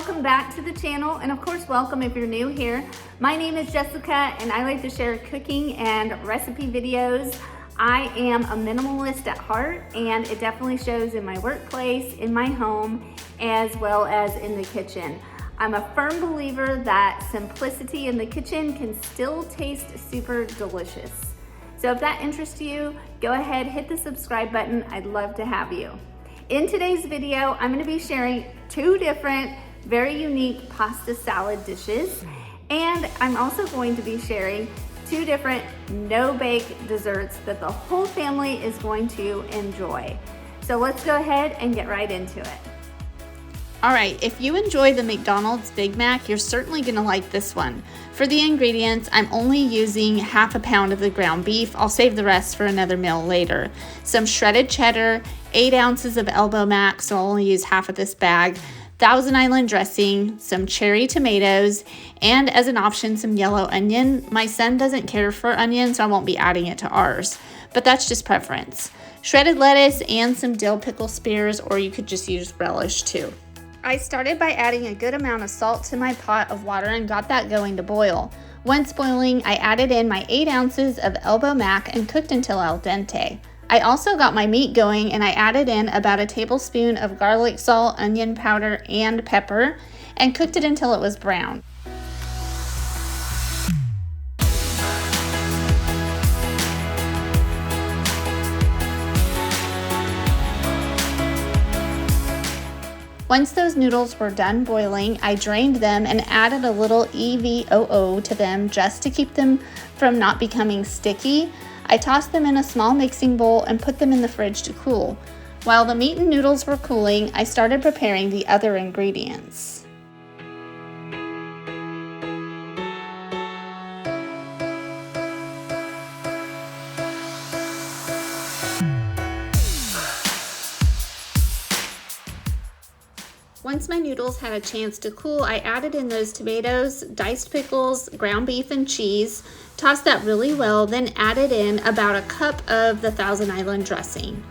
welcome back to the channel, and of course welcome if you're new here. My name is Jessica and I like to share cooking and recipe videos. I am a minimalist at heart, and it definitely shows in my workplace, in my home, as well as in the kitchen. I'm a firm believer that simplicity in the kitchen can still taste super delicious. So if that interests you, go ahead, hit the subscribe button. I'd love to have you. In today's video, I'm gonna be sharing two different, very unique pasta salad dishes. And I'm also going to be sharing two different no-bake desserts that the whole family is going to enjoy. So let's go ahead and get right into it. All right, if you enjoy the McDonald's Big Mac, you're certainly gonna like this one. For the ingredients, I'm only using half a pound of the ground beef. I'll save the rest for another meal later. Some shredded cheddar, 8 ounces of elbow mac, so I'll only use half of this bag, Thousand Island dressing, some cherry tomatoes, and as an option, some yellow onion. My son doesn't care for onion, so I won't be adding it to ours, but that's just preference. Shredded lettuce and some dill pickle spears, or you could just use relish too. I started by adding a good amount of salt to my pot of water and got that going to boil. Once boiling, I added in my 8 ounces of elbow mac and cooked until al dente. I also got my meat going, and I added in about a tablespoon of garlic salt, onion powder, and pepper, and cooked it until it was brown. Once those noodles were done boiling, I drained them and added a little EVOO to them just to keep them from not becoming sticky. I tossed them in a small mixing bowl and put them in the fridge to cool. While the meat and noodles were cooling, I started preparing the other ingredients. Once my noodles had a chance to cool, I added in those tomatoes, diced pickles, ground beef, and cheese, tossed that really well, then added in about a cup of the Thousand Island dressing.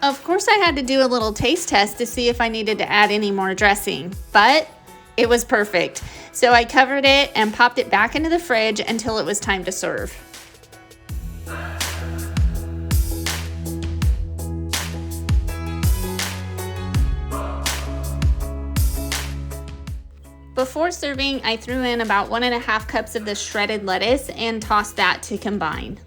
Of course, I had to do a little taste test to see if I needed to add any more dressing, but it was perfect. So I covered it and popped it back into the fridge until it was time to serve. Before serving, I threw in about 1.5 cups of the shredded lettuce and tossed that to combine.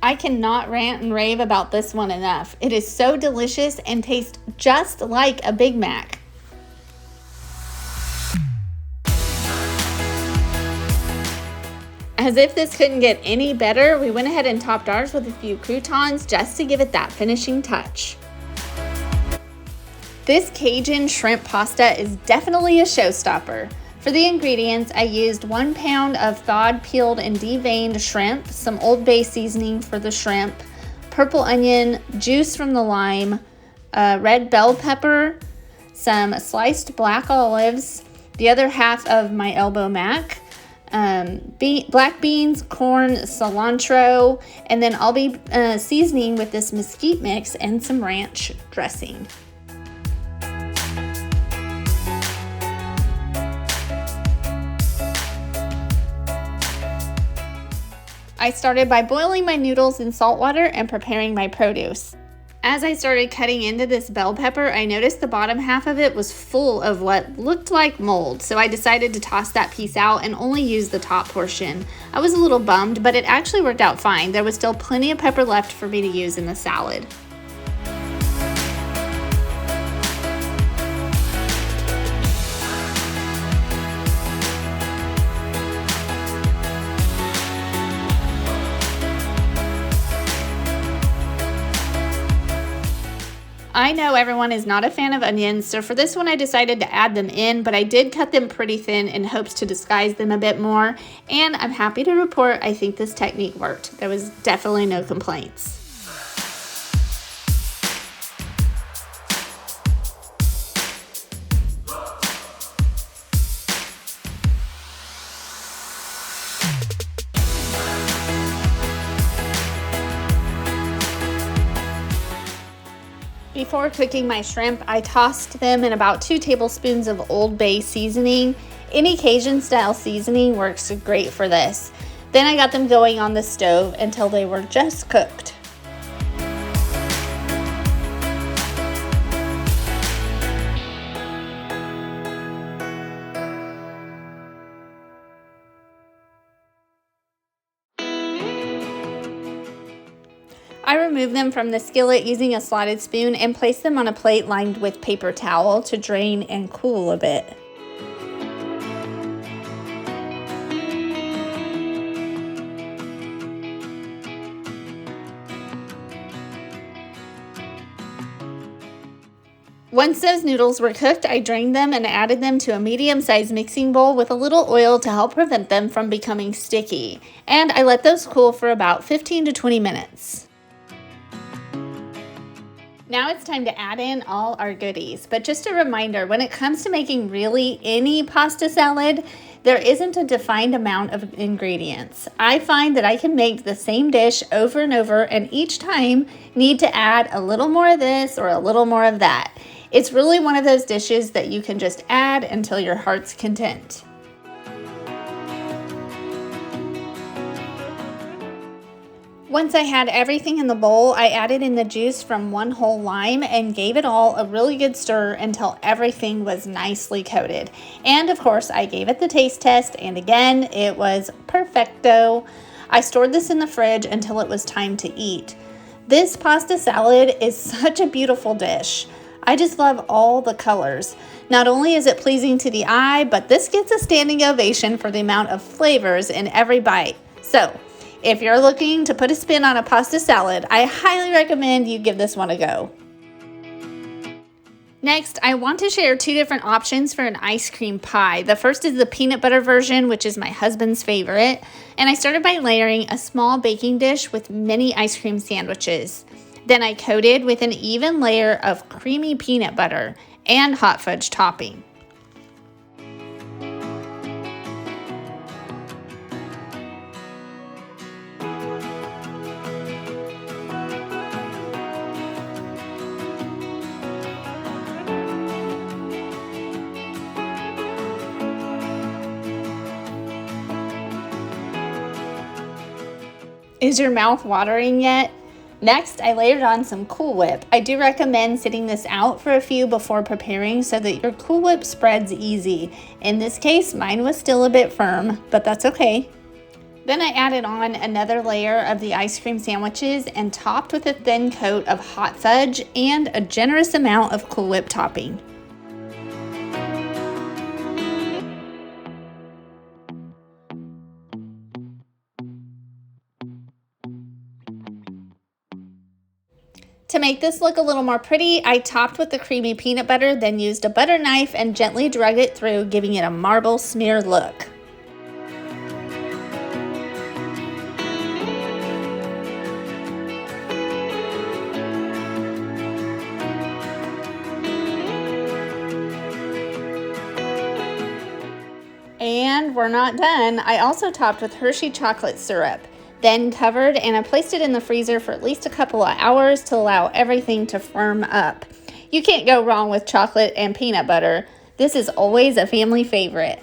I cannot rant and rave about this one enough. It is so delicious and tastes just like a Big Mac. As if this couldn't get any better, we went ahead and topped ours with a few croutons just to give it that finishing touch. This Cajun shrimp pasta is definitely a showstopper. For the ingredients, I used 1 pound of thawed, peeled, and deveined shrimp, some Old Bay seasoning for the shrimp, purple onion, juice from the lime, red bell pepper, some sliced black olives, the other half of my elbow mac, black beans, corn, cilantro, and then I'll be seasoning with this mesquite mix and some ranch dressing. I started by boiling my noodles in salt water and preparing my produce. As I started cutting into this bell pepper, I noticed the bottom half of it was full of what looked like mold, so I decided to toss that piece out and only use the top portion. I was a little bummed, but it actually worked out fine. There was still plenty of pepper left for me to use in the salad. I know everyone is not a fan of onions, so for this one I decided to add them in, but I did cut them pretty thin in hopes to disguise them a bit more, and I'm happy to report I think this technique worked. There was definitely no complaints. Before cooking my shrimp, I tossed them in about 2 tablespoons of Old Bay seasoning. Any Cajun style seasoning works great for this. Then I got them going on the stove until they were just cooked. I removed them from the skillet using a slotted spoon and placed them on a plate lined with paper towel to drain and cool a bit. Once those noodles were cooked, I drained them and added them to a medium-sized mixing bowl with a little oil to help prevent them from becoming sticky. And I let those cool for about 15 to 20 minutes. Now it's time to add in all our goodies, but just a reminder, when it comes to making really any pasta salad, there isn't a defined amount of ingredients. I find that I can make the same dish over and over and each time need to add a little more of this or a little more of that. It's really one of those dishes that you can just add until your heart's content. Once I had everything in the bowl, I added in the juice from 1 whole lime and gave it all a really good stir until everything was nicely coated. And of course, I gave it the taste test, and again, it was perfecto. I stored this in the fridge until it was time to eat. This pasta salad is such a beautiful dish. I just love all the colors. Not only is it pleasing to the eye, but this gets a standing ovation for the amount of flavors in every bite. So, if you're looking to put a spin on a pasta salad, I highly recommend you give this one a go. Next, I want to share 2 different options for an ice cream pie. The first is the peanut butter version, which is my husband's favorite. And I started by layering a small baking dish with mini ice cream sandwiches. Then I coated with an even layer of creamy peanut butter and hot fudge topping. Is your mouth watering yet? Next, I layered on some Cool Whip. I do recommend sitting this out for a few before preparing so that your Cool Whip spreads easy. In this case, mine was still a bit firm, but that's okay. Then I added on another layer of the ice cream sandwiches and topped with a thin coat of hot fudge and a generous amount of Cool Whip topping. To make this look a little more pretty, I topped with the creamy peanut butter, then used a butter knife and gently drug it through, giving it a marble smear look. And we're not done. I also topped with Hershey chocolate syrup. Then covered, and I placed it in the freezer for at least a couple of hours to allow everything to firm up. You can't go wrong with chocolate and peanut butter. This is always a family favorite.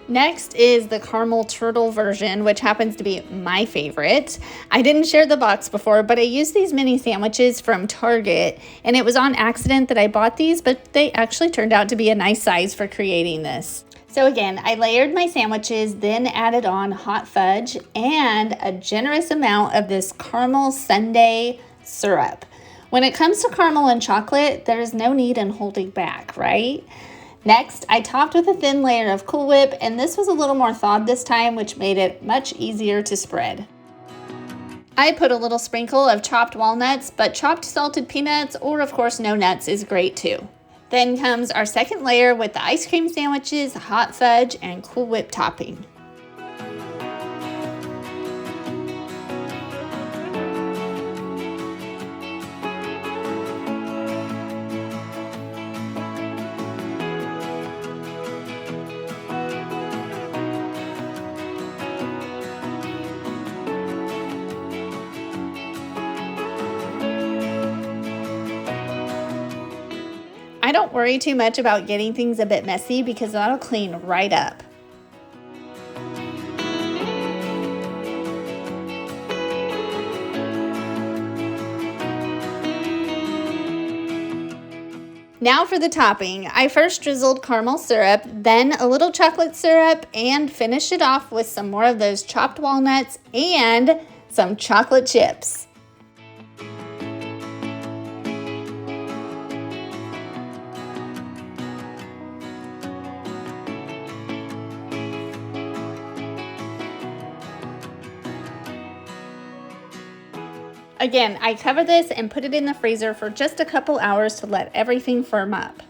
Next is the caramel turtle version, which happens to be my favorite. I didn't share the box before, but I used these mini sandwiches from Target, and it was on accident that I bought these, but they actually turned out to be a nice size for creating this. So again, I layered my sandwiches, then added on hot fudge and a generous amount of this caramel sundae syrup. When it comes to caramel and chocolate, there is no need in holding back, right? Next, I topped with a thin layer of Cool Whip, and this was a little more thawed this time, which made it much easier to spread. I put a little sprinkle of chopped walnuts, but chopped salted peanuts, or of course no nuts, is great too. Then comes our second layer with the ice cream sandwiches, hot fudge, and Cool Whip topping. I don't worry too much about getting things a bit messy because that'll clean right up. Now for the topping. I first drizzled caramel syrup, then a little chocolate syrup, and finished it off with some more of those chopped walnuts and some chocolate chips. Again, I cover this and put it in the freezer for just a couple hours to let everything firm up.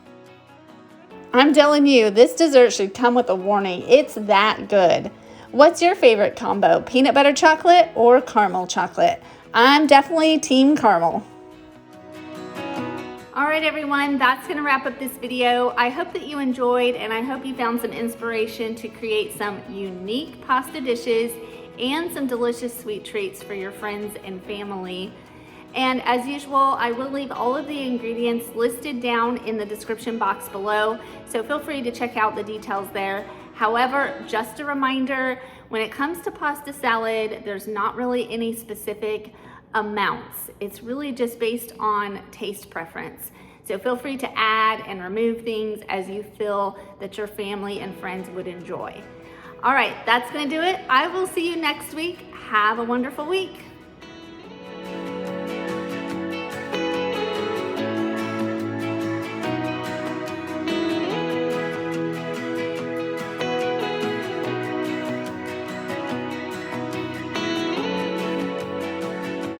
I'm telling you, this dessert should come with a warning. It's that good. What's your favorite combo? Peanut butter chocolate or caramel chocolate? I'm definitely team caramel. All right, everyone, that's gonna wrap up this video. I hope that you enjoyed, and I hope you found some inspiration to create some unique pasta dishes and some delicious sweet treats for your friends and family. And as usual, I will leave all of the ingredients listed down in the description box below, so feel free to check out the details there. However, just a reminder, when it comes to pasta salad, there's not really any specific amounts. It's really just based on taste preference. So feel free to add and remove things as you feel that your family and friends would enjoy. All right, that's gonna do it. I will see you next week. Have a wonderful week.